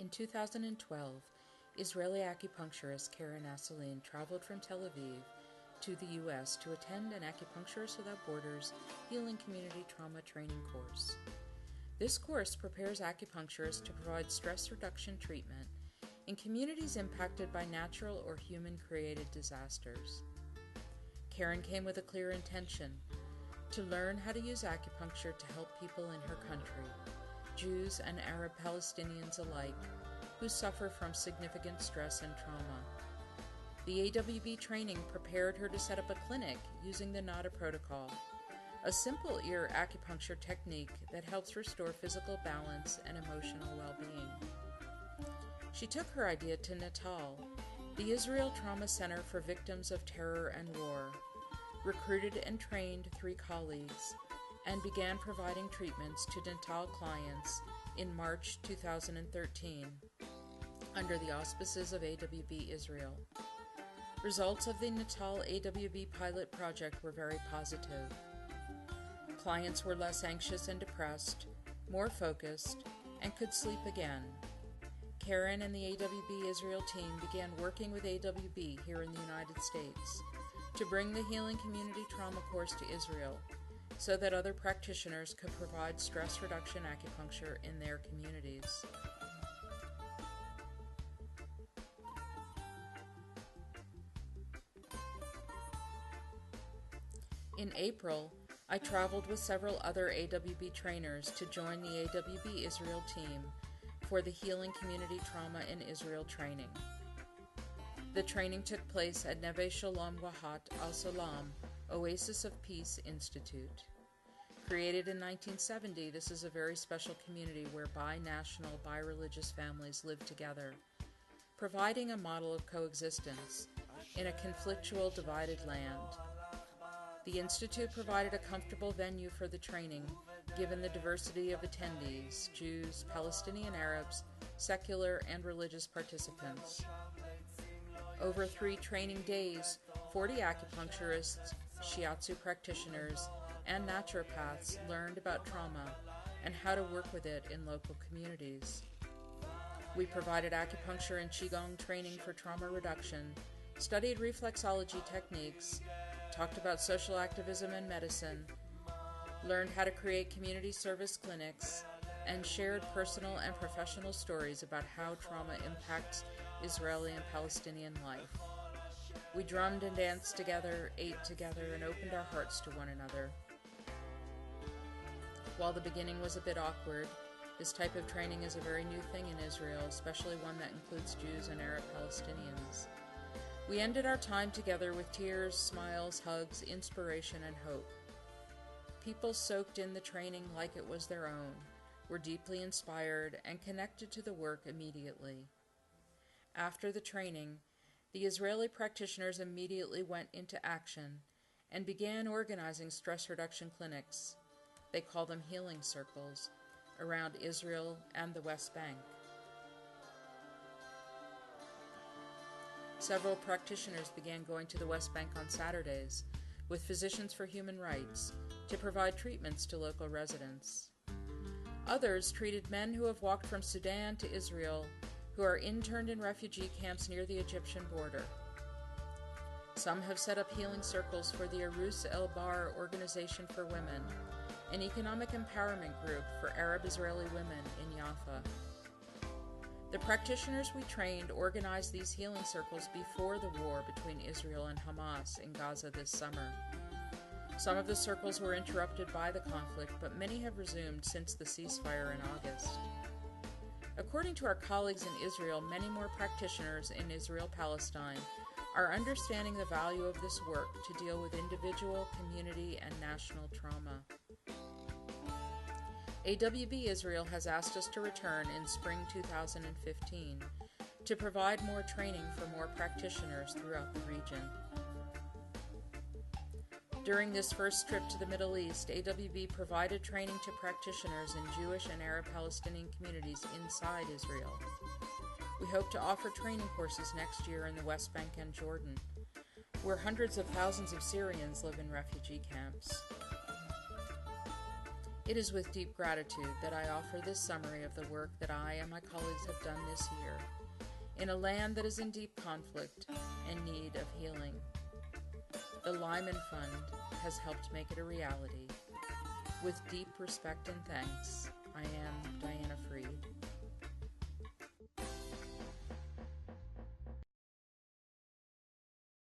In 2012, Israeli acupuncturist Karen Asseline traveled from Tel Aviv to the U.S. to attend an Acupuncturists Without Borders Healing Community Trauma Training course. This course prepares acupuncturists to provide stress reduction treatment in communities impacted by natural or human-created disasters. Karen came with a clear intention: to learn how to use acupuncture to help people in her country, Jews and Arab Palestinians alike, who suffer from significant stress and trauma. The AWB training prepared her to set up a clinic using the NADA protocol, a simple ear acupuncture technique that helps restore physical balance and emotional well-being. She took her idea to Natal, the Israel Trauma Center for Victims of Terror and War, recruited and trained 3 colleagues, and began providing treatments to Natal clients in March 2013 under the auspices of AWB Israel. Results of the Natal AWB pilot project were very positive. Clients were less anxious and depressed, more focused, and could sleep again. Karen and the AWB Israel team began working with AWB here in the United States to bring the Healing Community Trauma course to Israel so that other practitioners could provide stress reduction acupuncture in their communities. In April, I traveled with several other AWB trainers to join the AWB Israel team for the Healing Community Trauma in Israel training. The training took place at Neve Shalom Wahat Al-Salam Oasis of Peace Institute. Created in 1970, this is a very special community where bi-national, bi-religious families live together, providing a model of coexistence in a conflictual, divided land. The Institute provided a comfortable venue for the training, given the diversity of attendees, Jews, Palestinian Arabs, secular and religious participants. Over 3 training days, 40 acupuncturists, shiatsu practitioners, and naturopaths learned about trauma and how to work with it in local communities. We provided acupuncture and qigong training for trauma reduction, studied reflexology techniques, talked about social activism and medicine, learned how to create community service clinics, and shared personal and professional stories about how trauma impacts Israeli and Palestinian life. We drummed and danced together, ate together, and opened our hearts to one another. While the beginning was a bit awkward, this type of training is a very new thing in Israel, especially one that includes Jews and Arab Palestinians. We ended our time together with tears, smiles, hugs, inspiration, and hope. People soaked in the training like it was their own, were deeply inspired, and connected to the work immediately. After the training, the Israeli practitioners immediately went into action and began organizing stress reduction clinics. They call them healing circles, around Israel and the West Bank. Several practitioners began going to the West Bank on Saturdays with Physicians for Human Rights to provide treatments to local residents. Others treated men who have walked from Sudan to Israel who are interned in refugee camps near the Egyptian border. Some have set up healing circles for the Arus El Bar Organization for Women, an economic empowerment group for Arab Israeli women in Jaffa. The practitioners we trained organized these healing circles before the war between Israel and Hamas in Gaza this summer. Some of the circles were interrupted by the conflict, but many have resumed since the ceasefire in August. According to our colleagues in Israel, many more practitioners in Israel-Palestine are understanding the value of this work to deal with individual, community, and national trauma. AWB Israel has asked us to return in spring 2015 to provide more training for more practitioners throughout the region. During this first trip to the Middle East, AWB provided training to practitioners in Jewish and Arab Palestinian communities inside Israel. We hope to offer training courses next year in the West Bank and Jordan, where hundreds of thousands of Syrians live in refugee camps. It is with deep gratitude that I offer this summary of the work that I and my colleagues have done this year in a land that is in deep conflict and need of healing. The Lyman Fund has helped make it a reality. With deep respect and thanks, I am Diana Freed.